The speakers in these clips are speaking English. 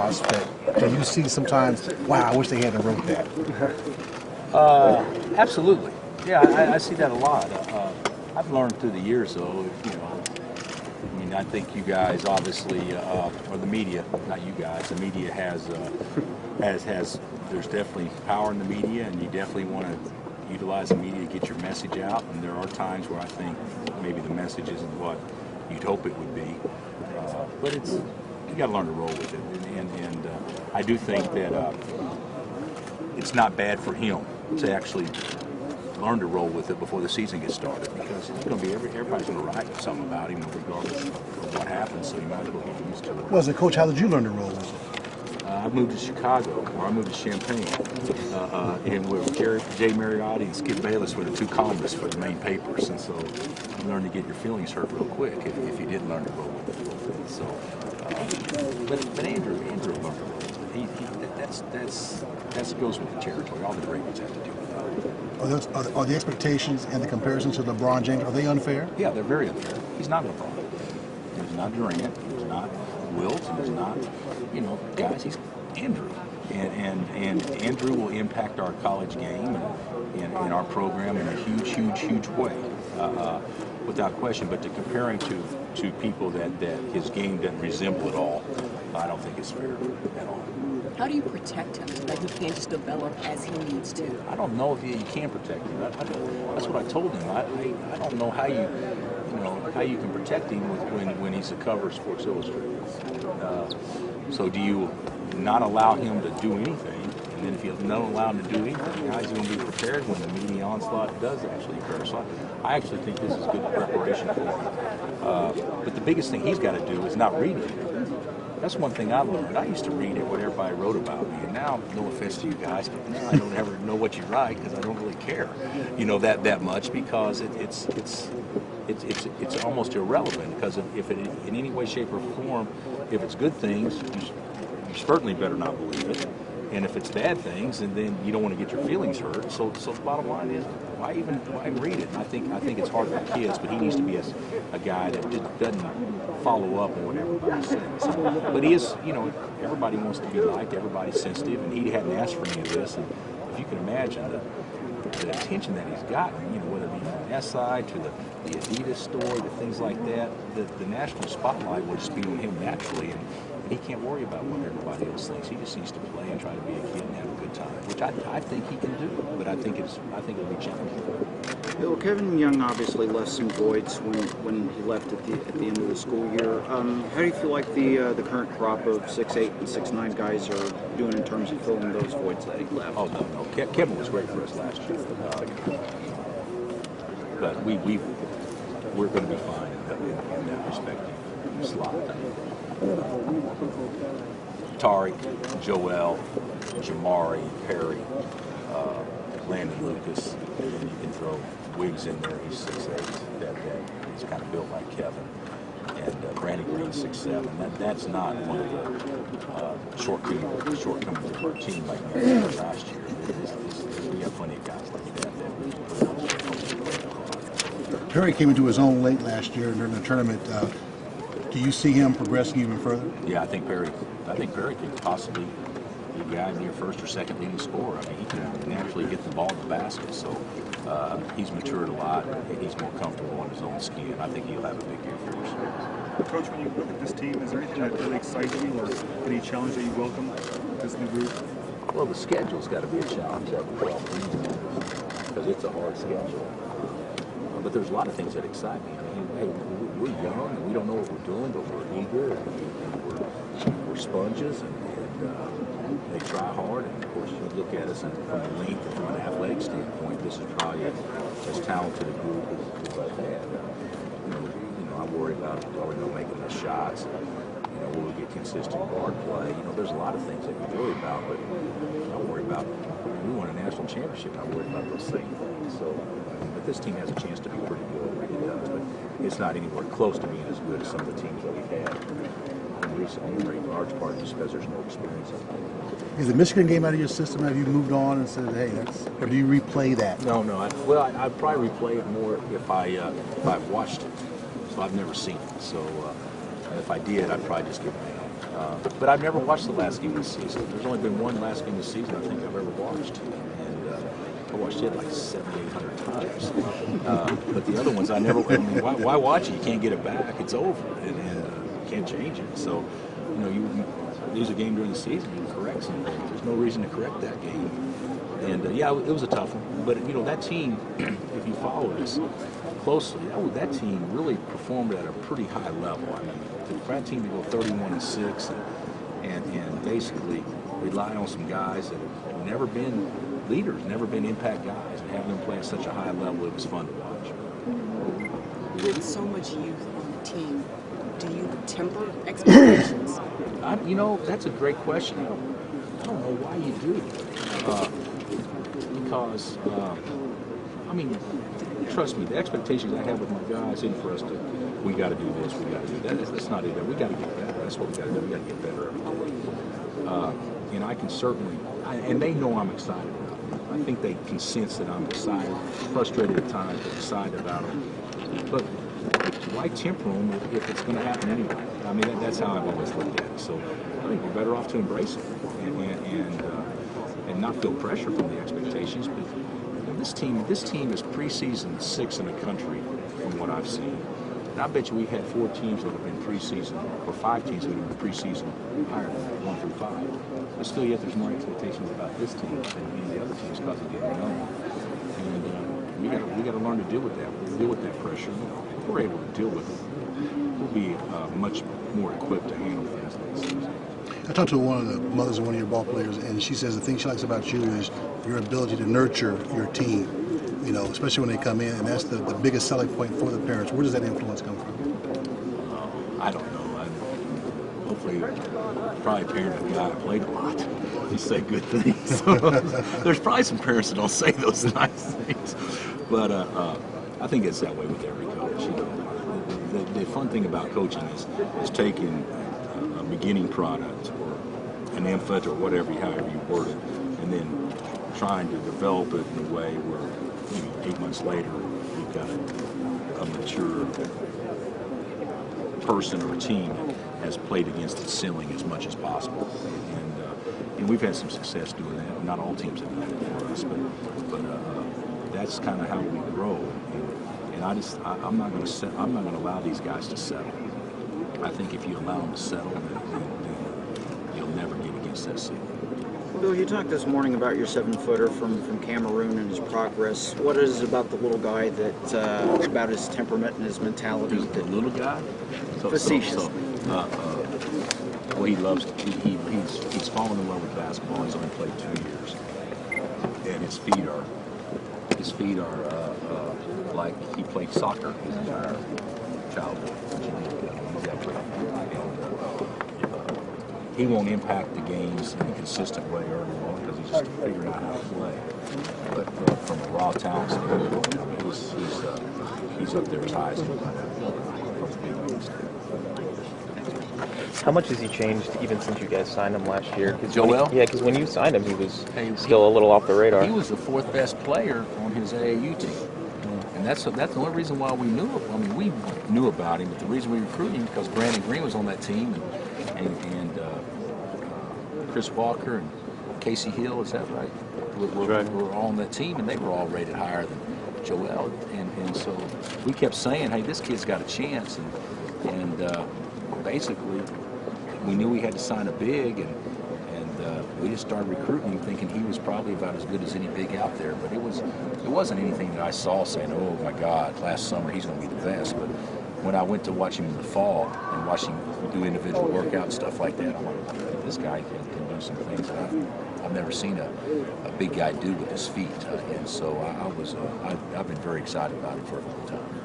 prospect, do you see sometimes, wow, I wish they hadn't wrote that? Absolutely. Yeah, I see that a lot. I've learned through the years, though, I mean, I think you guys obviously, or the media, not you guys, the media has, there's definitely power in the media, and you definitely want to utilize the media to get your message out. And there are times where I think maybe the message isn't what you'd hope it would be. But you got to learn to roll with it. And I do think that it's not bad for him to actually learn to roll with it before the season gets started, because it's going to be everybody's going to write something about him regardless of what happens. So you might as well get used to it. Well, as a coach, how did you learn to roll with it? I moved to Chicago, or I moved to Champaign, and with Jay Mariotti and Skip Bayless were the two columnists for the main papers, and so you learn to get your feelings hurt real quick if you didn't learn to roll with it a little bit. So, but Andrew learned to roll with it. That goes with the territory. All the great ones have to do with that. Are the expectations and the comparisons to LeBron James, are they unfair? Yeah, they're very unfair. He's not LeBron. He's not Durant. He's not Wilt. He's not, guys, he's Andrew. And Andrew will impact our college game and our program in a huge way, without question. But to compare him to people that his game doesn't resemble at all, I don't think it's fair at all. How do you protect him? Like, he can't just develop as he needs to. I don't know if you can protect him. That's what I told him. I don't know how you can protect him when he's a cover of Sports Illustrated. So do you not allow him to do anything? And then if you don't allow him to do anything, how is he going to be prepared when the media onslaught does actually occur? So I actually think this is good preparation for him. But the biggest thing he's got to do is not read it. That's one thing I've learned. I used to read what everybody wrote about me, and now, no offense to you guys, but now I don't ever know what you write because I don't really care, that much, because it's almost irrelevant. Because if it in any way, shape, or form, if it's good things, you certainly better not believe it. And if it's bad things, and then you don't want to get your feelings hurt. So the bottom line is, why read it? I think it's hard for kids, but he needs to be a guy that just doesn't follow up on what everybody says. But he is, everybody wants to be liked, everybody's sensitive, and he hadn't asked for any of this. And if you can imagine the attention that he's gotten, whether it be from the SI to the Adidas store, the things like that, the national spotlight will just be on him naturally. And he can't worry about what everybody else thinks. He just needs to play and try to be a kid and have a good time, which I think he can do. But I think it'll be challenging. Bill, Kevin Young obviously left some voids when he left at the end of the school year. How do you feel like the current crop of 6'8" and 6'9" guys are doing in terms of filling those voids that he left? Oh no, Kevin was great for us last year. But we're going to be fine in that respect. Slot. Tariq, Joel, Jamari, Perry, Landon Lucas, and then you can throw Wiggs in there. He's 6'8". That he's kind of built like Kevin. And Brandon Green 6'7". That's not one of the shortcomings of our team like we had last year. We have plenty of guys like that. Perry came into his own late last year during the tournament. Do you see him progressing even further? Yeah, I think Perry could possibly be a guy near first or second leading scorer. I mean, he can naturally get the ball in the basket. So he's matured a lot, and he's more comfortable in his own skin. I think he'll have a big year for us. Coach, when you look at this team, is there anything that really excites you, or any challenge that you welcome this new group? Well, the schedule's got to be a challenge every 12 teams, because it's a hard schedule. But there's a lot of things that excite me. I mean, hey, we're young and we don't know what we're doing, but we're eager and we're sponges and they try hard. And of course, you look at us from a length and from an athletic standpoint, this is probably as talented a group as I've had. I worry about making the shots. Will we get consistent guard play? There's a lot of things that we worry about, but I worry about. We won a national championship. I worry about those same things. So. But this team has a chance to be pretty good, it really does. But it's not anywhere close to being as good as some of the teams that we've had recently, in very large part just because there's no experience. Is the Michigan game out of your system? Have you moved on and said, hey, or do you replay that? No. I'd probably replay it more if I've watched it. So I've never seen it. So if I did, I'd probably just give it a But I've never watched the last game of the season. There's only been one last game of the season I think I've ever watched, and I watched it like 700-800 times. But the other ones I never. I mean, why watch it? You can't get it back. It's over, and you can't change it. So, you lose a game during the season, you can correct something. There's no reason to correct that game. And yeah, it was a tough one. But that team, if you follow this closely, that team really performed at a pretty high level. I mean, for that team to go 31-6 and basically rely on some guys that have never been leaders, never been impact guys, and having them play at such a high level, it was fun to watch. With so much youth on the team, do you temper expectations? That's a great question. I don't know why you do. Because, trust me, the expectations I have with my guys isn't for us to, we got to do this, we got to do that. That's not it. We got to get better. That's what we got to do. We got to get better every day. And I can certainly, and they know I'm excited about them. I think they can sense that I'm excited, frustrated at times, but excited about them. But why temper them if it's going to happen anyway? I mean, that's how I've always looked at it. So I think we're better off to embrace it and not feel pressure from the expectations. But this team is preseason 6th in the country from what I've seen. And I bet you we had 4 teams that have been preseason, or 5 teams that have been preseason higher than that, 1 through 5. But still, yet there's more expectations about this team than any of the other teams because of the unknown. And we got to learn to deal with that. We'll deal with that pressure. If we're able to deal with it, we'll be much more equipped to handle things like this. I talked to one of the mothers of one of your ball players, and she says the thing she likes about you is your ability to nurture your team, especially when they come in, and that's the biggest selling point for the parents. Where does that influence come from? I don't know. Hopefully, probably a parent of a guy I played a lot. They say good things. There's probably some parents that don't say those nice things. But I think it's that way with every coach. The fun thing about coaching is taking a beginning product or an infant or whatever, however you word it, and then trying to develop it in a way where 8 months later you've got a mature person or a team that has played against its ceiling as much as possible. And we've had some success doing that. Not all teams have done it for us, but that's kind of how we grow. And I'm not going to allow these guys to settle. I think if you allow them to settle, then you'll never get against that ceiling. Bill, you talked this morning about your 7-footer from Cameroon and his progress. What is it about the little guy that about his temperament and his mentality? The little guy? Facetiously. Well, he loves it. He's fallen in love with basketball. He's only played 2 years, and his feet are like he played soccer his entire childhood. He won't impact the games in a consistent way early on because he's just figuring out how to play. But from a raw talent standpoint, he's up there as high as anybody. How much has he changed even since you guys signed him last year? Joel? Because when you signed him, he was still a little off the radar. He was the 4th best player on his AAU team. And that's the only reason why we knew him. I mean, we knew about him, but the reason we recruited him because Brandon Green was on that team, and Chris Walker and Casey Hill, is that right? Were all on that team, and they were all rated higher than Joel. And so we kept saying, hey, this kid's got a chance. And basically, we knew we had to sign a big, and we just started recruiting him thinking he was probably about as good as any big out there. But it wasn't anything that I saw saying, oh my God, last summer he's going to be the best. But when I went to watch him in the fall and watch him do individual workout and stuff like that, I'm like, this guy can do some things that I've never seen a big guy do with his feet. And so I've been very excited about it for a long time.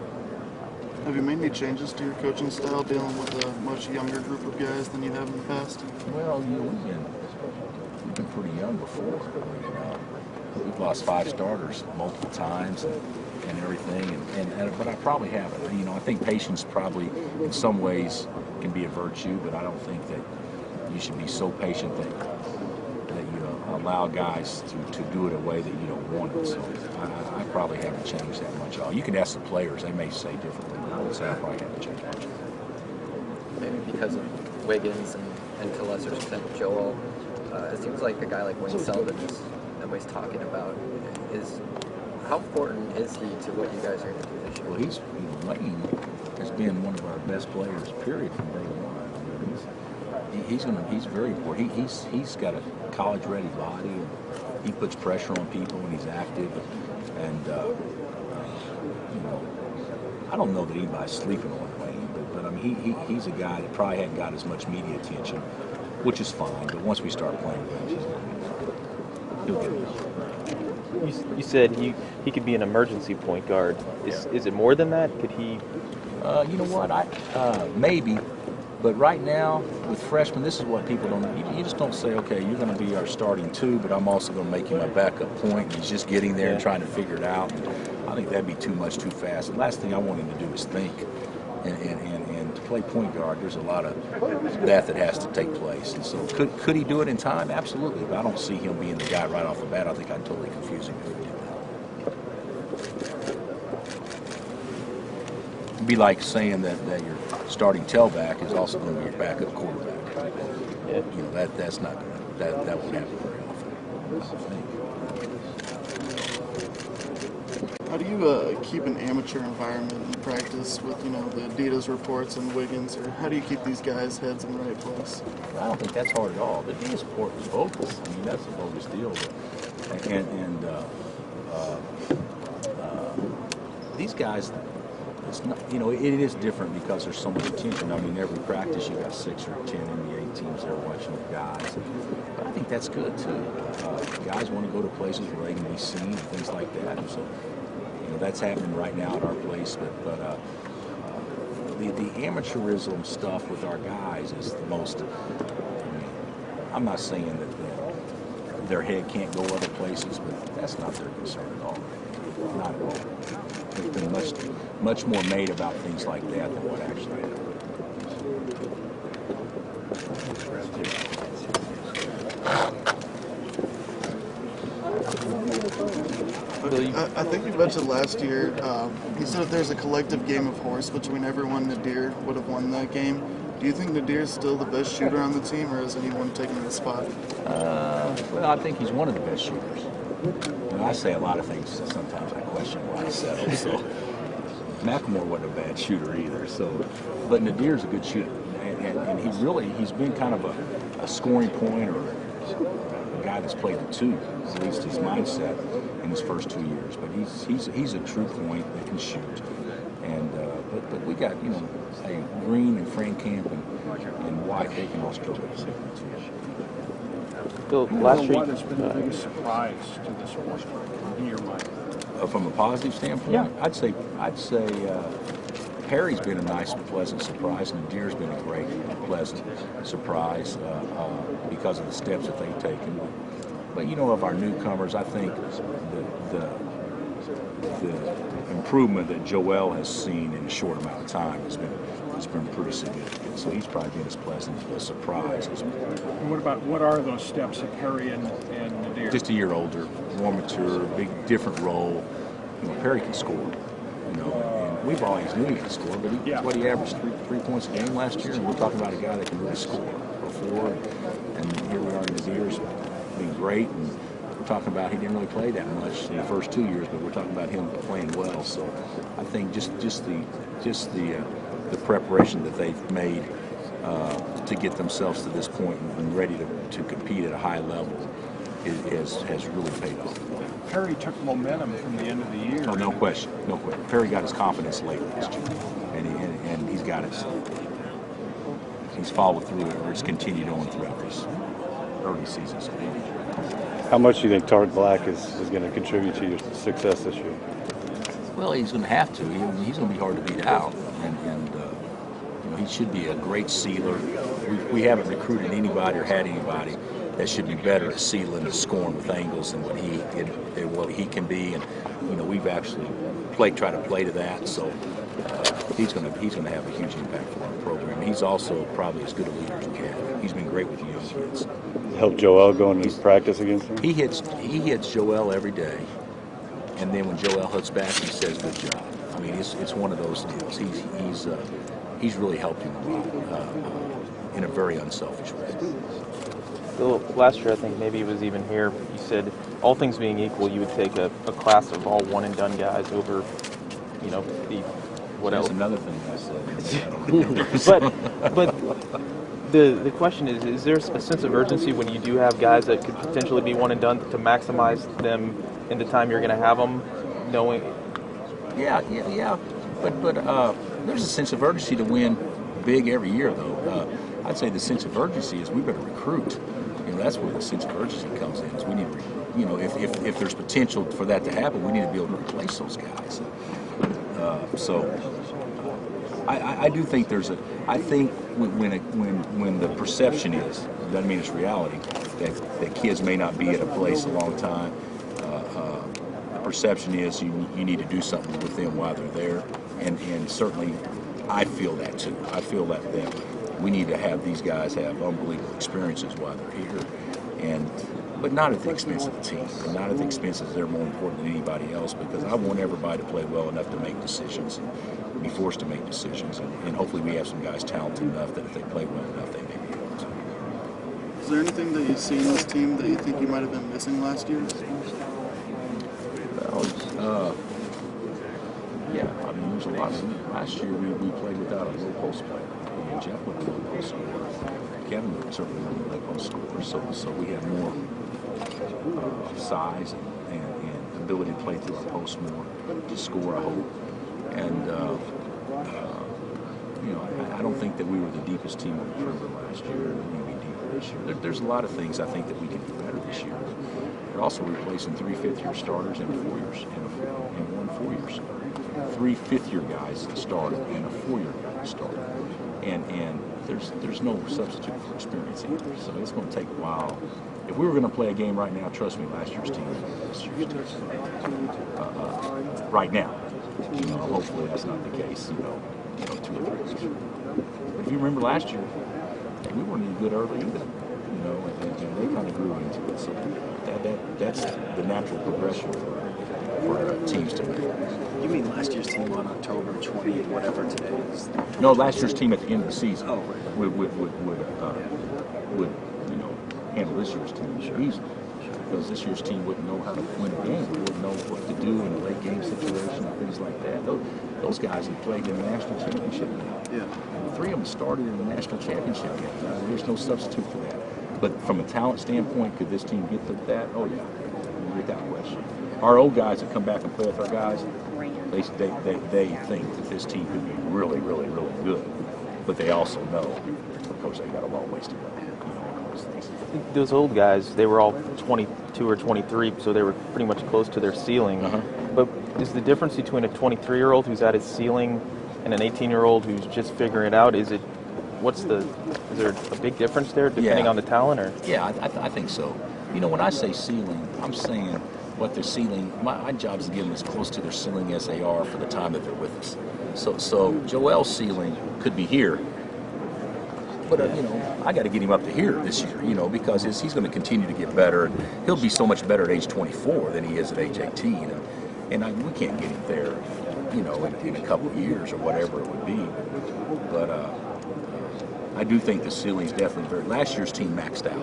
Have you made any changes to your coaching style dealing with a much younger group of guys than you have in the past? Well, we've been pretty young before. I mean, we've lost 5 starters multiple times and everything, but I probably haven't. I think patience probably in some ways can be a virtue, but I don't think that you should be so patient that you allow guys to do it a way that you don't want it. So I probably haven't changed that much. You can ask the players; they may say differently, but I would say I probably haven't changed much. Maybe because of Wiggins and and to a lesser extent Joel. It seems like a guy like Wayne Selden is nobody's talking about. How important is he to what you guys are going to do this year? Well, Wayne has been one of our best players, period, from day one. He's very important. He's got a college-ready body, and he puts pressure on people when he's active. And I don't know that anybody's sleeping on Wayne, but I mean, he's a guy that probably hadn't got as much media attention, which is fine. But once we start playing games, he'll get it. You said he could be an emergency point guard. Is it more than that? Could he? You know what? Maybe. But right now, with freshmen, this is what people don't. You just don't say, okay, you're going to be our starting two, but I'm also going to make you my backup point. And he's just getting there and trying to figure it out. I think that'd be too much too fast. The last thing I want him to do is think. And to play point guard, there's a lot of that has to take place. And so, could he do it in time? Absolutely. But I don't see him being the guy right off the bat. I think I'd totally confuse him if he did that. It'd be like saying that your starting tailback is also going to be your backup quarterback. Yeah. You know, that's not that won't happen very often, I think. How do you keep an amateur environment in practice with, the Adidas reports and Wiggins, or how do you keep these guys' heads in the right place? I don't think that's hard at all. The Adidas report was bogus. I mean, that's a bogus deal. These guys, it's not, it is different because there's so much attention. I mean, every practice you got 6 or 10 NBA teams there watching the guys. But I think that's good too. Guys want to go to places where they can be seen and things like that. And so, that's happening right now at our place. But the amateurism stuff with our guys is the most. I'm not saying that their head can't go other places, but that's not their concern at all. Not at all. There's been much more made about things like that than what actually happened. I think you mentioned last year, you said if there's a collective game of horse between everyone, Nadir would have won that game. Do you think Nadir is still the best shooter on the team, or has anyone taken his spot? Well, I think he's one of the best shooters. I say a lot of things, sometimes I question why I said them. So McLemore wasn't a bad shooter either. So, but Nadir's a good shooter, and he's been kind of a scoring point or a guy that's played the two, at least his mindset in his first 2 years. But he's a true point that can shoot. And but we got Green and Frankamp and White, they can all struggle. Bill, last year. What has been the biggest surprise to this point in your mind? From a positive standpoint, Yeah. I'd say Perry's been a nice, pleasant surprise, and Nadir's been a great, pleasant surprise because of the steps that they've taken. But of our newcomers, I think the improvement that Joel has seen in a short amount of time has been pretty significant. So he's probably been as pleasant a surprise as And what are those steps of Perry and Nadir? just a year older, more mature, different role. Perry can score. And we've always knew he could score, but he averaged three points a game last year, and we're talking about a guy that can really score before. And here we are, Nadir's been great, and we're talking about he didn't really play that much in the first 2 years, but we're talking about him playing well. So I think just the preparation that they've made to get themselves to this point and ready to compete at a high level has really paid off. Perry took momentum from the end of the year. Oh, no question. Perry got his confidence late last year, and he's got it. He's followed through it, or it's continued on throughout this early seasons. How much do you think Tart Black is going to contribute to your success this year? Well, he's going to have to. He's going to be hard to beat out, and he should be a great sealer. We haven't recruited anybody or had anybody that should be better at sealing and scoring with angles than what he can be, and we've actually tried to play to that. So he's going to have a huge impact for our program. He's also probably as good a leader as we have. He's been great with the young kids. Help Joel go into practice against him? He hits Joel every day, and then when Joel hits back, he says, "Good job." I mean, it's one of those deals. He's really helped him a lot in a very unselfish way. Bill, last year, I think maybe it was even here, you said all things being equal, you would take a class of all one-and-done guys over, the what That's else? another thing I said. I don't remember. But the question is there a sense of urgency when you do have guys that could potentially be one-and-done to maximize them in the time you're going to have them, knowing? Yeah. But there's a sense of urgency to win big every year, though. I'd say the sense of urgency is we better recruit. That's where the sense of urgency comes in. Is we need to, if there's potential for that to happen, we need to be able to replace those guys. I do think I think when the perception is, doesn't mean it's reality, that kids may not be at a place a long time. The perception is you need to do something with them while they're there, and certainly I feel that too. I feel that we need to have these guys have unbelievable experiences while they're here, but not at the expense of the team, and not at the expense of they're more important than anybody else, because I want everybody to play well enough to make decisions and be forced to make decisions, and hopefully we have some guys talented enough that if they play well enough, they may be able to. Is there anything that you see in this team that you think you might have been missing last year? Yeah, I mean, there's a lot of last year we played without a low post player. Jeff was a low post scorer. Kevin certainly was a low post scorer. So we had more size and ability to play through our post more, to score, I hope. And I don't think that we were the deepest team on the perimeter last year. We're going to be deeper this year. There's a lot of things I think that we can do better this year. We're also replacing 3 fifth-year starters and 4 years and 1 4-year starter. 3 fifth-year guys started and a 4-year guy started. And there's no substitute for experience either. So it's going to take a while. If we were going to play a game right now, trust me, last year's team would be this year's team. Right now. Hopefully that's not the case, 2 or 3 years. But if you remember last year, we weren't any good early either. And they kind of grew into it. So that's the natural progression for teams to make. You mean last year's team on October 20, whatever today is? No, last year's team at the end of the season would handle this year's team easily. Because this year's team wouldn't know how to win a game. They wouldn't know what to do in a late game situation and things like that. Those guys have played in the national championship game. Yeah. 3 of them started in the national championship game. There's no substitute for that. But from a talent standpoint, could this team get to that? Oh yeah, without question. Our old guys that come back and play with our guys, they think that this team could be really, really, really good. But they also know, of course, they got a long ways to go. Those old guys, they were all 22 or 23, so they were pretty much close to their ceiling. But is the difference between a 23-year-old who's at his ceiling and an 18-year-old who's just figuring it out, is there a big difference there depending on the talent? Or? Yeah, I think so. When I say ceiling, I'm saying what their ceiling, my job is to get them as close to their ceiling as they are for the time that they're with us. So Joel's ceiling could be here, but I got to get him up to here this year, because he's going to continue to get better. He'll be so much better at age 24 than he is at age 18, and we can't get him there, in a couple of years or whatever it would be. But I do think the ceiling's definitely very. Last year's team maxed out,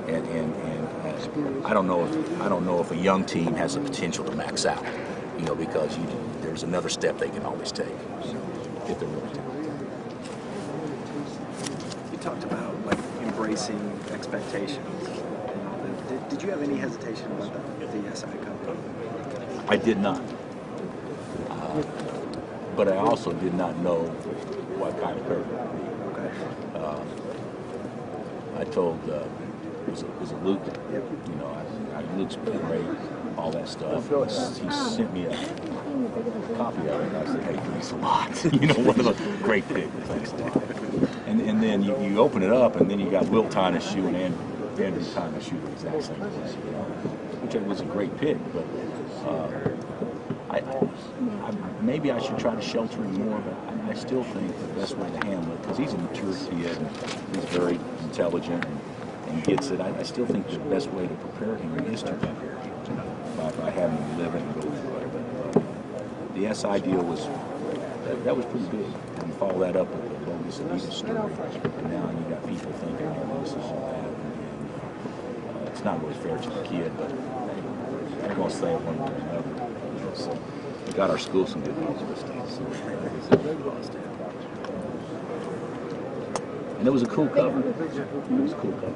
and I don't know if a young team has the potential to max out, because there's another step they can always take if they're really talented. You talked about embracing expectations. Did you have any hesitation about the SI Cup? I did not, but I also did not know what kind of player. I told was it Luke? Yep. Luke's been great, all that stuff. He sent me a copy of it, and I said, "Hey, thanks a lot." One of the great pick. Thanks a lot. And then you open it up, and then you got Will tying his shoe and Andrew tying his shoe the exact same place, which was a great pick. But maybe I should try to shelter him more, but I still think the best way to handle it, because he's a mature kid and he's very intelligent and gets it. I still think the best way to prepare him is to prepare him by having him live it and go through it. But the SI deal was that was pretty big. And you follow that up with the bogus Adidas story, and now you got people thinking, oh, this is bad. And it's not really fair to the kid, but hey, I'm going to say it one way or another. You know, so we got our school some good publicity. And it was a cool cover. It was a cool cover.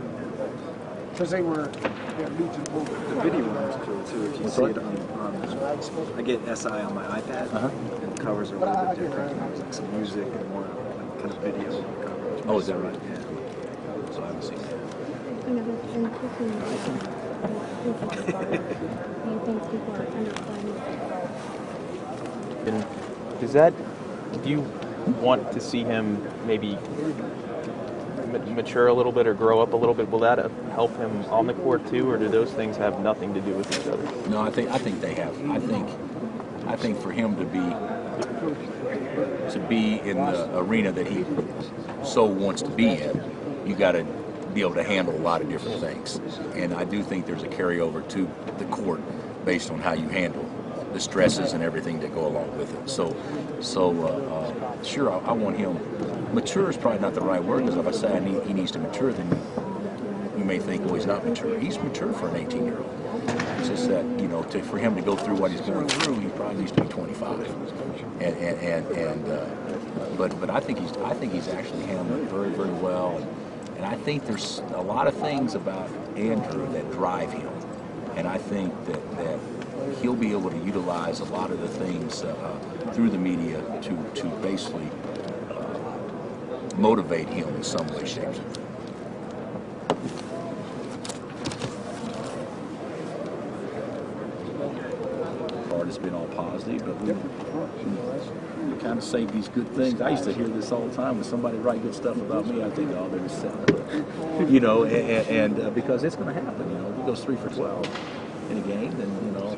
Because they were new to the movie. The video one was cool too. If you see it on I get SI on my iPad, and the covers are a little bit different. There's like some music and more like kind of video coverage. Oh, is that right? Yeah. So I haven't seen that. Do you think people are underplaying? And does that, do you want to see him maybe mature a little bit or grow up a little bit? Will that help him on the court too, or do those things have nothing to do with each other? No, I think they have. I think for him to be in the arena that he so wants to be in, you got to be able to handle a lot of different things. And I do think there's a carryover to the court based on how you handle the stresses and everything that go along with it. So sure, I want him. Mature is probably not the right word, because if I say he needs to mature, then you may think, well, he's not mature. He's mature for an 18-year-old. It's just that, you know, for him to go through what he's going through, he probably needs to be 25. But I think he's actually handling it very, very well. And I think there's a lot of things about Andrew that drive him. And I think that he'll be able to utilize a lot of the things through the media to basically motivate him in some way, shape, or form. Part has been all positive, but we kind of say these good things. I used to hear this all the time when somebody write good stuff about me. I think, oh, they're just setting it up, you know, and because it's going to happen. You know, if he goes 3 for 12 in a game, then you know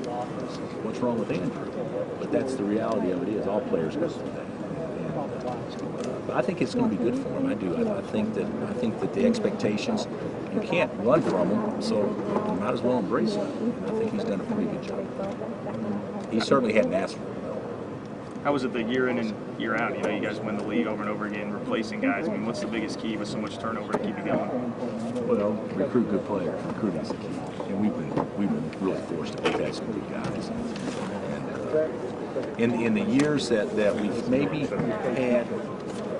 what's wrong with Andrew. But that's the reality of it. Is all players go through that. But I think it's going to be good for him. I do. I think that the expectations, you can't run from them, so you might as well embrace it. And I think he's done a pretty good job. He certainly hadn't asked for it, though. How was it the year in and year out? You know, you guys win the league over and over again, replacing guys. I mean, what's the biggest key with so much turnover to keep you going? Well, recruit good players. Recruiting's the key, and we've been really forced to put some good guys. And in the years that we've maybe had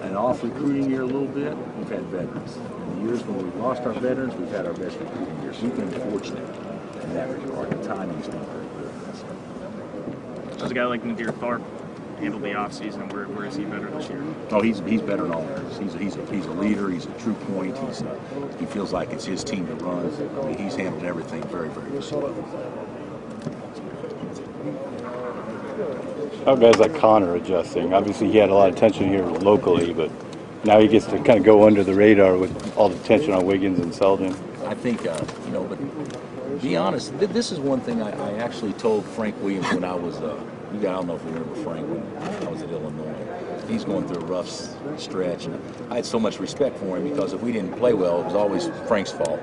an off recruiting year a little bit, we've had veterans. In the years when we've lost our veterans, we've had our best recruiting years. We've been fortunate in that regard. The timing's been very good. As a guy like Nadir Tharp handled the offseason, where is he better this year? Oh, he's better in all areas. He's a leader. He's a true point. He feels like it's his team to run. I mean, he's handled everything very, very well. How are guys like Connor adjusting? Obviously, he had a lot of attention here locally, but now he gets to kind of go under the radar with all the attention on Wiggins and Selden. I think, you know, but to be honest, this is one thing I actually told Frank Williams when I was, I don't know if you remember Frank when I was at Illinois. He's going through a rough stretch, and I had so much respect for him because if we didn't play well, it was always Frank's fault.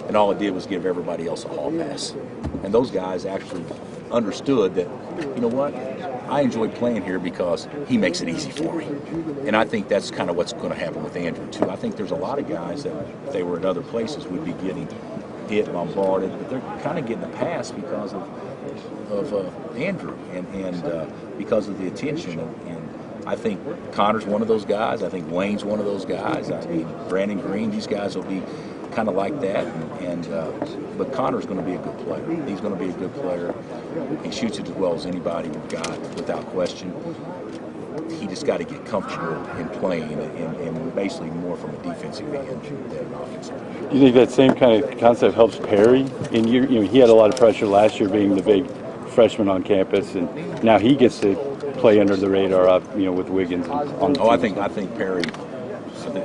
And all it did was give everybody else a hall pass. And those guys actually understood that, you know what, I enjoy playing here because he makes it easy for me. And I think that's kind of what's going to happen with Andrew, too. I think there's a lot of guys that, if they were in other places, would be getting hit, bombarded, but they're kind of getting a pass because of Andrew and because of the attention. And I think Connor's one of those guys. I think Wayne's one of those guys. I mean, Brandon Green, these guys will be kind of like that. But Connor's going to be a good player. He's going to be a good player. He shoots it as well as anybody we've got, without question. He just got to get comfortable in playing and basically more from a defensive end than an offensive end. Do you think that same kind of concept helps Perry? He had a lot of pressure last year being the big freshman on campus, and now he gets to play under the radar, with Wiggins on the team. I think Perry.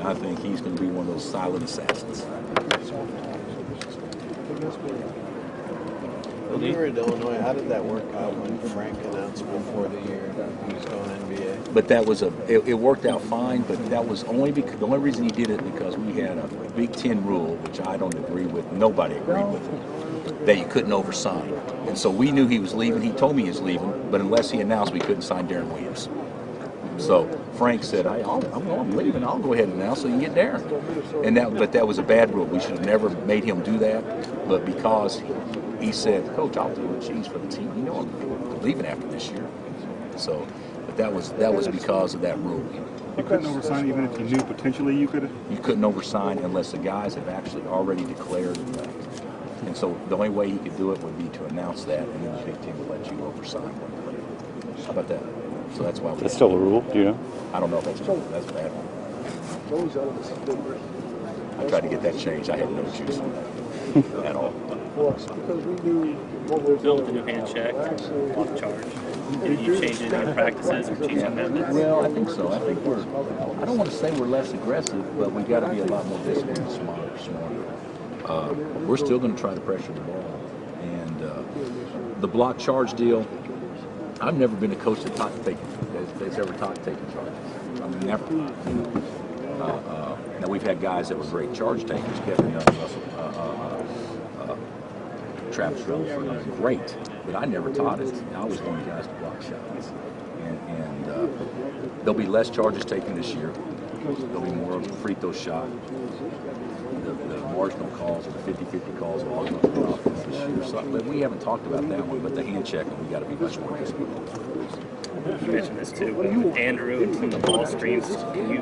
I think he's going to be one of those silent assassins. When you were at Illinois, how did that work out when Frank announced before the year he was going NBA? But that was it worked out fine. But that was only because the only reason he did it because we had a Big Ten rule, which I don't agree with. Nobody agreed with it, that you couldn't oversign. And so we knew he was leaving. He told me he was leaving, but unless he announced, we couldn't sign Darren Williams. So Frank said, I'm leaving. I'll go ahead and announce so you can get Darren. But that was a bad rule. We should have never made him do that. But because he said, Coach, I'll do the cheese for the team. You know I'm leaving after this year. So, but that was because of that rule. You couldn't oversign even if you knew potentially you could? You couldn't oversign unless the guys have actually already declared that. And so the only way he could do it would be to announce that, and then the big team would let you oversign one player. How about that? So that's why we. That's still a rule, do you know? I don't know if that's a bad one. I tried to get that changed. I had no juice on that at all. Bill, with the new handshake, off charge. Did you change any of your practices or change amendments? Well, I think so. I think I don't want to say we're less aggressive, but we got to be a lot more disciplined, smarter. We're still going to try to pressure the ball. And the block charge deal, I've never been a coach that's ever taught taking charges. I mean, never. Now, we've had guys that were great charge takers, Kevin Young, Travis Rutherford, great, but I never taught it. I always wanted guys to block shots. And there'll be less charges taken this year. There'll be more of a free throw shot. The marginal calls or the 50-50 calls are all going to be off this year. So, but we haven't talked about that one, but the hand checking, we got to be much more disciplined. You mentioned this too, but with Andrew and some of the ball screens, can you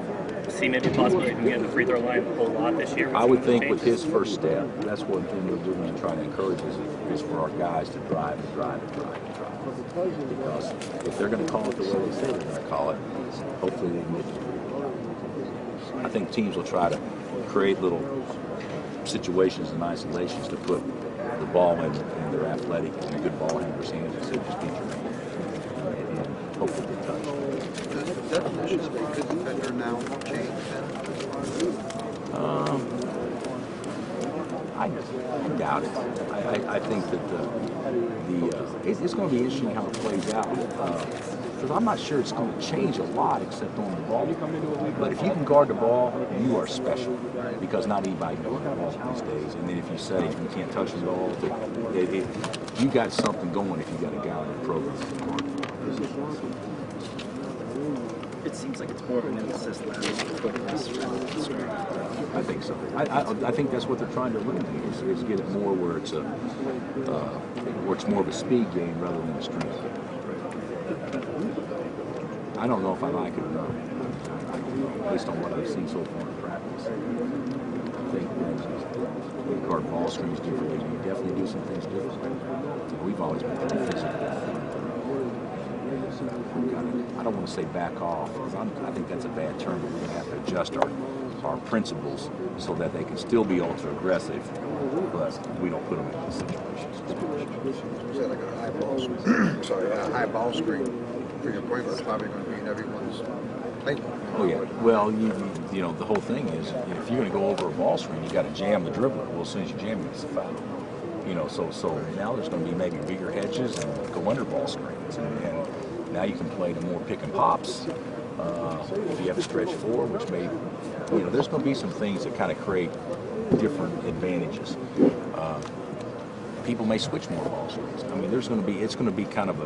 see maybe possibly even getting the free throw line a whole lot this year? I would think with his first step, that's what we're doing and trying to encourage is for our guys to drive. Because if they're going to call it the way they say they're going to call it, hopefully they can get to it. I think teams will try to create little situations and isolations to put the ball in their athletic and good ball handler's hands instead of just beat your man. And hopefully get touched. Does the definition of a good defender now change then? I doubt it. I think that it's going to be interesting how it plays out. Because I'm not sure it's going to change a lot except on the ball. But if you can guard the ball, you are special. Because not anybody can guard the ball these days. And then if you say you can't touch the ball, you got something going if you got a guy in the program. It seems like it's more of an emphasis I think so. I think that's what they're trying to eliminate is get it more where it's more of a speed game rather than a strength game. I don't know if I like it or not. I don't know, based on what I've seen so far in practice. I think we card ball screens differently. We definitely do some things differently. We've always been pretty physical. I don't want to say back off, because I think that's a bad term, but we're going to have to adjust our principles so that they can still be ultra aggressive, but we don't put them in these situations. Is that like a high ball screen? Sorry, a high ball screen for your point guard probably going to be in everyone's playbook. Oh yeah. Well, you know the whole thing is if you're going to go over a ball screen, you got to jam the dribbler. Well, as soon as you jam him, it's a foul. You know, so now there's going to be maybe bigger hedges and go under ball screens, and now you can play the more pick and pops. If you have a stretch four, which may, there's going to be some things that kind of create different advantages. People may switch more ball screens. I mean, it's going to be kind of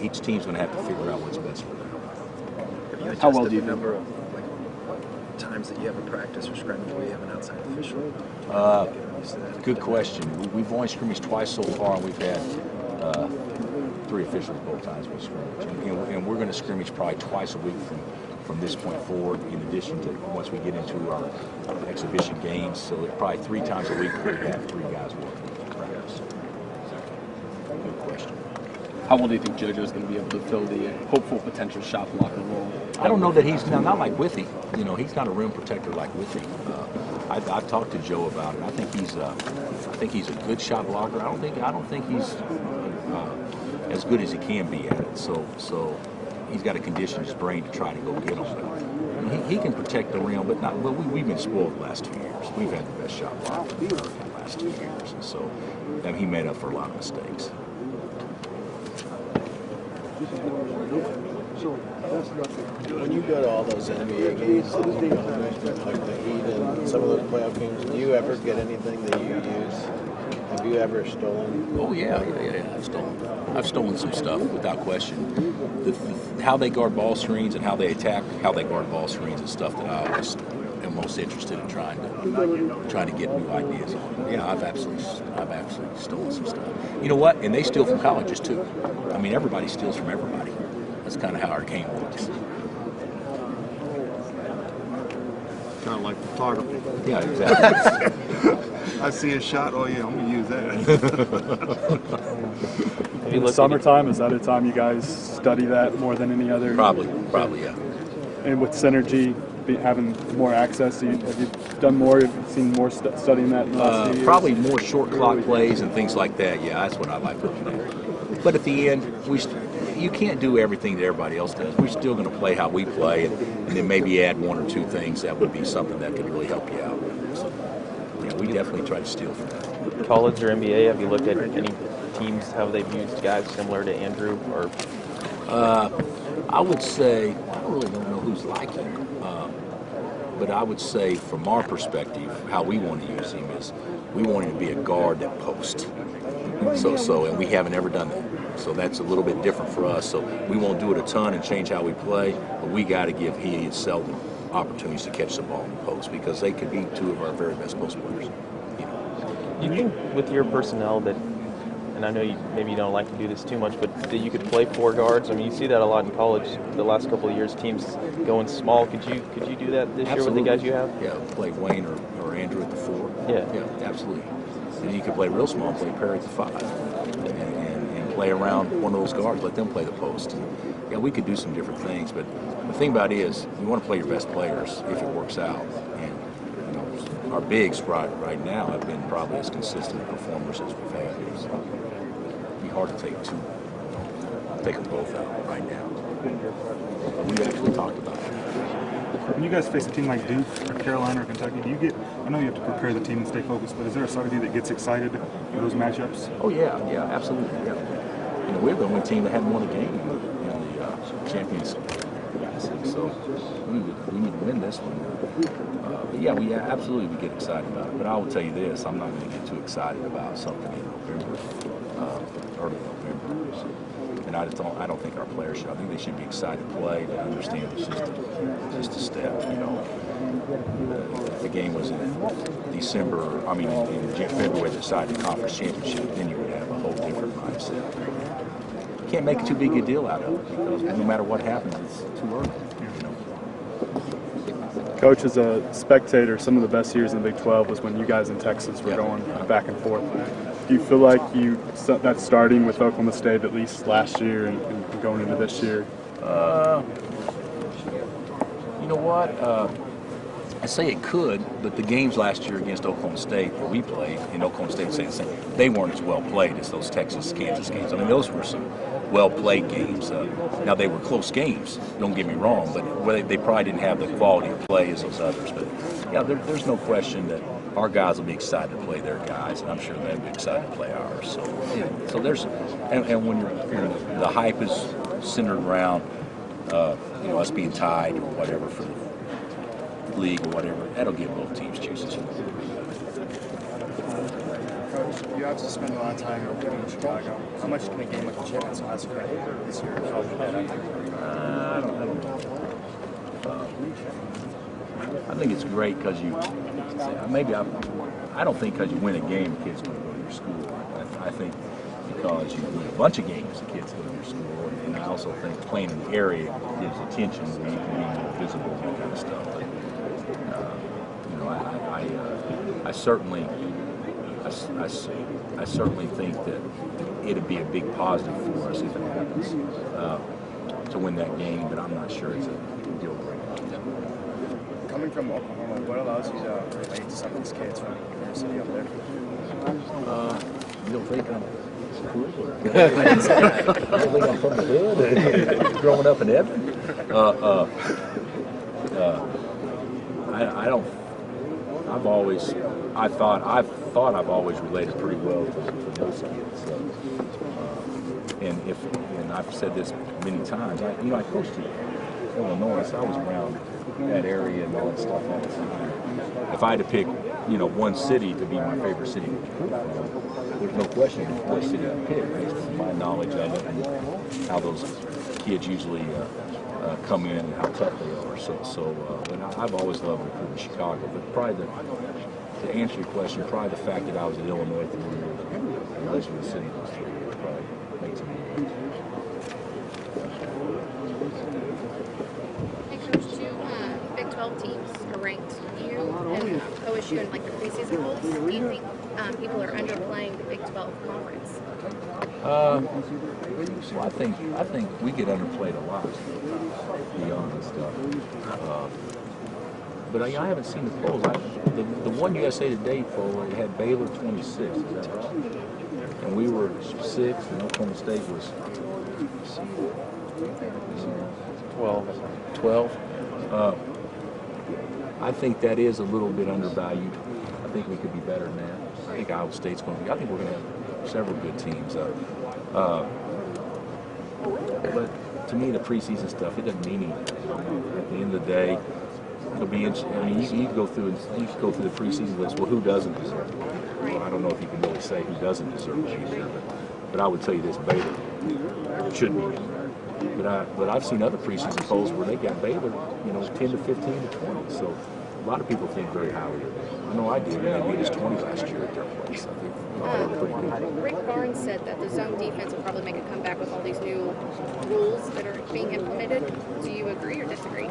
each team's going to have to figure out what's best for them. How well do you the number of times that you have a practice or scrimmage where you have an outside official? Good question. We've only scrimmaged twice so far, and we've had 3 officials both times we scrimmage. And we're going to scrimmage probably twice a week from this point forward, in addition to once we get into our exhibition games. So probably 3 times a week we have 3 guys working in practice. Good question. How well do you think JoJo is going to be able to fill the hopeful potential shot blocker role? I don't know that he's not like Withy. He's not a rim protector like Withy. I've talked to Joe about it. I think he's a good shot blocker. I don't think he's as good as he can be at it. So he's got to condition his brain to try to go get him. He can protect the rim, but not. Well, we've been spoiled the last 2 years. We've had the best shot blocker in the last 2 years, and so he made up for a lot of mistakes. When you go to all those NBA games, like the Heat and some of those playoff games, do you ever get anything that you use Have you ever stolen? Oh yeah. I've stolen some stuff without question. How they guard ball screens and how they attack, how they guard ball screens is stuff that I always am most interested in trying to get new ideas on. Yeah, I've absolutely stolen some stuff. You know what? And they steal from colleges too. I mean, everybody steals from everybody. That's kind of how our game works. Kind of like photography. Yeah, exactly. I see a shot. Oh yeah, I'm gonna use that. In the summertime, is that a time you guys study that more than any other? Probably, yeah. And with Synergy having more access, have you done more? Have you seen more studying that in the last few years? Probably more short clock plays and things like that. Yeah, that's what I like looking at. But at the end, you can't do everything that everybody else does. We're still going to play how we play, and then maybe add one or two things that would be something that could really help you out. So, yeah, we definitely try to steal from that. College or NBA, have you looked at any teams, how they've used guys similar to Andrew? Or I would say, I really don't know who's like him, but I would say from our perspective, how we want to use him is we want him to be a guard that posts. And we haven't ever done that. So that's a little bit different for us. So we won't do it a ton and change how we play, but we got to give he and Selden opportunities to catch the ball in the post because they could be two of our very best post players. Do you think with your personnel that, and I know maybe you don't like to do this too much, but that you could play four guards? I mean, you see that a lot in college. The last couple of years, teams going small. Could you do that this year with the guys you have? Yeah, play Wayne or Andrew at the 4. Yeah, absolutely. And you could play real small, play Perry at the 5, and play around one of those guards. Let them play the post. Yeah, we could do some different things, but the thing about it is you want to play your best players if it works out. And our bigs right now have been probably as consistent performers as we've had. So it'd be hard to take them both out right now. But we actually talked about it. When you guys face a team like Duke or Carolina or Kentucky, I know you have to prepare the team and stay focused, but is there a side of you that gets excited for those matchups? Oh yeah, absolutely. Yeah. We're the only team that hadn't won a game in the Champions League, so we need to win this one. But yeah, we absolutely get excited about it. But I will tell you this: I'm not going to get too excited about something in November, early November. And I don't think our players should. I think they should be excited to play, but understand it's just a step. If the game was in December, in February, they decided the conference championship, then you would have a whole different mindset. You can't make too big a deal out of it because no matter what happens, it's too early. Coach, as a spectator, some of the best years in the Big 12 was when you guys in Texas were going back and forth. Do you feel like that's starting with Oklahoma State at least last year and going into this year? You know what? I say it could, but the games last year against Oklahoma State where we played, and Oklahoma State saying the same, they weren't as well played as those Texas-Kansas games. I mean, those were some well-played games. Now, they were close games, don't get me wrong, but they probably didn't have the quality of play as those others. But, yeah, there's no question that our guys will be excited to play their guys, and I'm sure they'll be excited to play ours. So there's, and when the hype is centered around, us being tied or whatever for the league or whatever, that'll give both teams juices. Coach, you obviously spend a lot of time in Chicago. How much can a game like the Champions Classic this year help with that? I don't know. I think it's great because I don't think because you win a game, kids want to go to your school. I think because you win a bunch of games, the kids go to your school. And I also think playing in the area gives attention where you can be more visible and that kind of stuff. But, I certainly think that it'd be a big positive for us if it happens to win that game, but I'm not sure it's a deal breaker. Coming from Oklahoma, what allows you to relate to some of these kids from the university up there? You don't think I'm cool? You don't think I'm from the hood? Growing up in Edmond? I've thought I've always related pretty well to those kids. And I've said this many times. I coached in Illinois, so I was around that area and all that stuff all the time. If I had to pick you know, one city to be my favorite city to recruit from. There's no question what city I pick based on my knowledge of it and how those kids usually come in and how tough they are. And I've always loved recruiting Chicago, but probably to answer your question, probably the fact that I was at Illinois 3 years and Elizabeth City those 3 years probably makes me. Hey, Coach, 2 Big 12 teams are ranked. You and OSU in like the preseason polls. Do you think people are underplaying the Big 12 conference? Well, I think we get underplayed a lot, to be honest. But I haven't seen the polls. The one USA Today poll, it had Baylor 26, is that right? And we were 6th, and Oklahoma State was 12. I think that is a little bit undervalued. I think we could be better than that. I think Iowa State's going to be. I think we're going to have several good teams. But to me, the preseason stuff, it doesn't mean anything. At the end of the day, it'll be interesting. I mean, you can go through the preseason list. Well, who doesn't deserve it? Well, I don't know if you can really say who doesn't deserve it either, but I would tell you this: Baylor should be in there. But I've seen other preseason polls where they got Baylor, 10 to 15 to 20. So a lot of people think very highly of them. I know I did, and they beat us 20 last year at their place. I think they were pretty good. Rick Barnes said that the zone defense will probably make a comeback with all these new rules that are being implemented. Do you agree or disagree?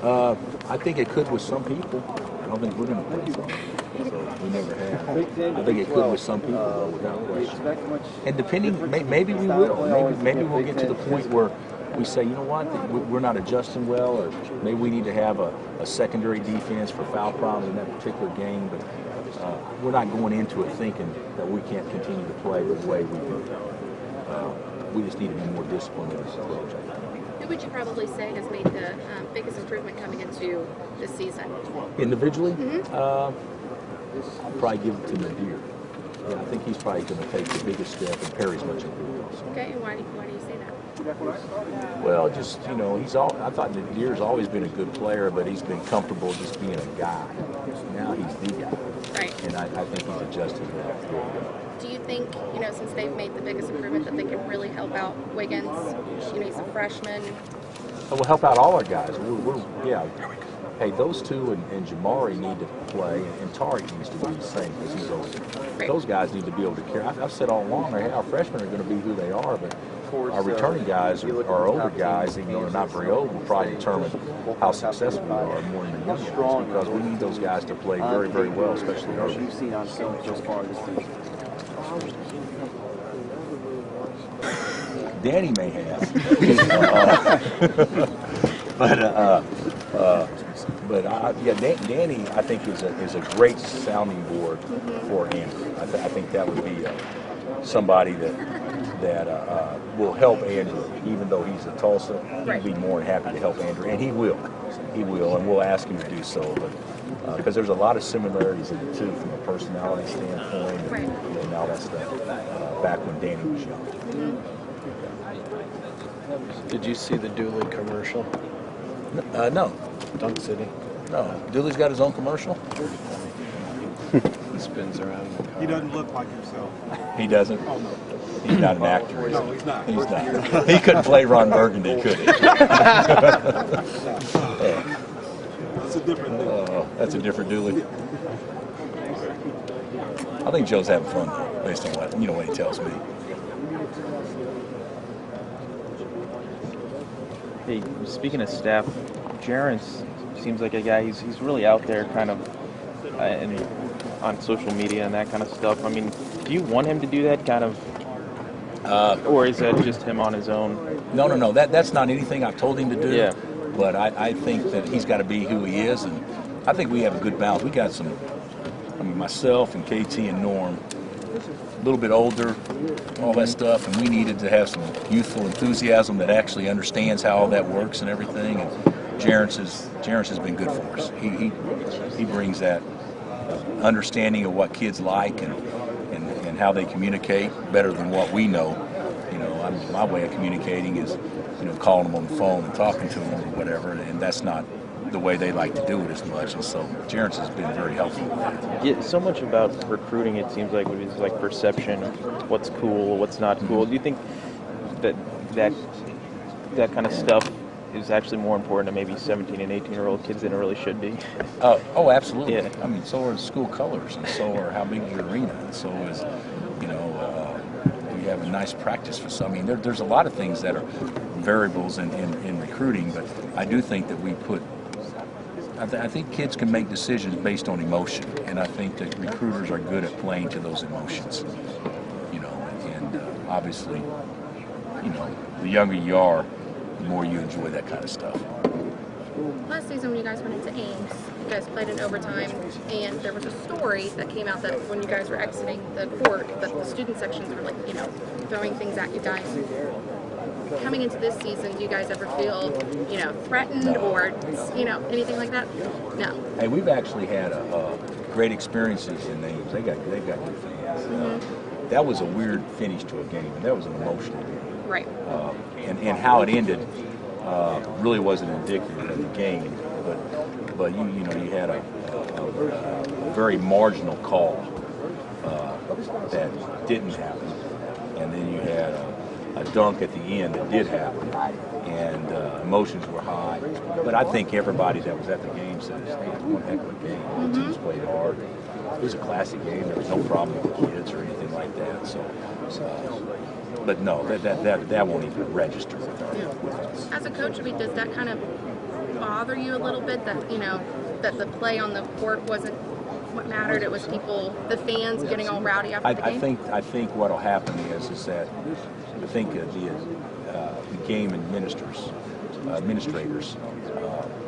I think it could with some people. I don't think we're going to play zone. So we never have. I think it could with some people, though, without question. And depending, maybe we will. Maybe we'll get to the point where we say, you know what, we're not adjusting well, or maybe we need to have a secondary defense for foul problems in that particular game. But we're not going into it thinking that we can't continue to play the way we do. We just need to be more disciplined in this approach. Who would you probably say has made the biggest improvement coming into this season? Individually, I'll probably give it to Nadir. Yeah, I think he's probably going to take the biggest step, and Perry's much improved also. Okay, and why do you say that? Well, just, I thought Nadir's always been a good player, but he's been comfortable just being a guy. Now he's the guy. Right. And I think he's adjusted to that very well. Do you think, since they've made the biggest improvement, that they can really help out Wiggins? He's a freshman. We'll help out all our guys. Hey, those two and Jamari need to play, and Tariq needs to be the same because he's older. Right. Those guys need to be able to carry. I've said all along, our freshmen are going to be who they are, but our returning guys, our older guys, even though they're not very old, will probably determine how successful we are more than the young ones, because we need those guys to play very, very well, especially early. You've seen on film so far this season. Danny may have, Danny I think is a great sounding board for Andrew. I think that would be somebody that will help Andrew, even though he's a Tulsa. He'd be more than happy to help Andrew, and he will, and we'll ask him to do so. But because there's a lot of similarities in the two from a personality standpoint, and all that stuff. Back when Danny was young. Did you see the Dooley commercial? No. Dunk City. No. Dooley's got his own commercial? He spins around in the car. He doesn't look like himself. He doesn't? Oh, no. He's not an actor. No, he's not. He's not. He couldn't play Ron Burgundy, could he? That's a different thing. That's a different Dooley. I think Joe's having fun, though, based on what he tells me. Hey, speaking of staff, Jarence seems like a guy. He's really out there, kind of, on social media and that kind of stuff. I mean, do you want him to do that kind of, or is that just him on his own? No. That's not anything I've told him to do. Yeah. But I think that he's got to be who he is, and I think we have a good balance. We got some. Myself and KT and Norm, a little bit older, all that stuff, and we needed to have some youthful enthusiasm that actually understands how all that works and everything. And Jarence has been good for us. He brings that understanding of what kids like and how they communicate better than what we know. My way of communicating is calling them on the phone and talking to them or whatever, and that's not the way they like to do it as much, and so Jerence has been very helpful with that. Yeah, so much about recruiting, it seems like, is like perception of what's cool, what's not cool. Do you think that kind of stuff is actually more important to maybe 17 and 18-year-old kids than it really should be? Oh, absolutely. Yeah. I mean, so are school colors, and so are how big your arena, and so is, you have a nice practice for some. I mean, there's a lot of things that are variables in recruiting, but I do think that we put. I think kids can make decisions based on emotion, and I think that recruiters are good at playing to those emotions. And obviously, the younger you are, the more you enjoy that kind of stuff. Last season when you guys went into Ames, you guys played in overtime, and there was a story that came out that when you guys were exiting the court, that the student sections were throwing things at you guys. Coming into this season, do you guys ever feel, threatened or, anything like that? No. Hey, we've actually had great experiences in Ames. They've got good fans. That was a weird finish to a game, and that was an emotional game. Right. And how it ended really wasn't indicative of the game, but you had a very marginal call that didn't happen, and then you had a dunk at the end that did happen, and emotions were high. But I think everybody that was at the game said, "Hey, it's one heck of a game. The teams played hard. It was a classic game. There was no problem with the kids or anything like that." So but no, that won't even register with us. As a coach, does that kind of bother you a little bit that that the play on the court wasn't what mattered? It was the fans getting all rowdy after the game. I think what'll happen is that I think the game administrators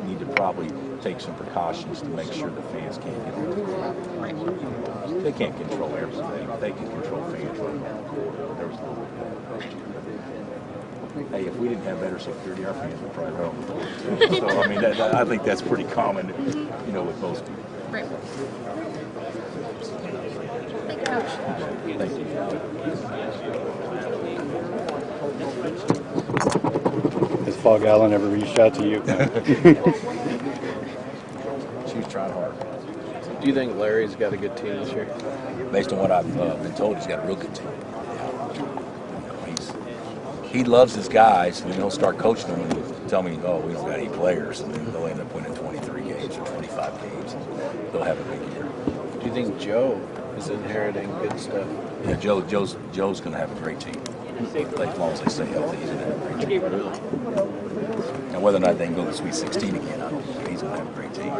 need to probably take some precautions to make sure the fans can't get on the court. They can't control everything. They can control fans. Hey, if we didn't have better security, our fans would probably run on the court too. So I mean, I think that's pretty common, with most people. Right. Thank you, Coach. Thank you. Has Fog Allen ever reached out to you? She's trying hard. Do you think Larry's got a good team this year? Based on what I've been told, he's got a real good team. He loves his guys, and he'll start coaching them and tell me, "Oh, we don't got any players," and then they'll end up winning 23 games or 25 games, and they'll have a big year. Do you think Joe is inheriting good stuff? Yeah, Joe's going to have a great team. As long as they stay healthy, he's going to have a great team. Now, whether or not they can go to the Sweet 16 again, I don't know. He's going to have a great team.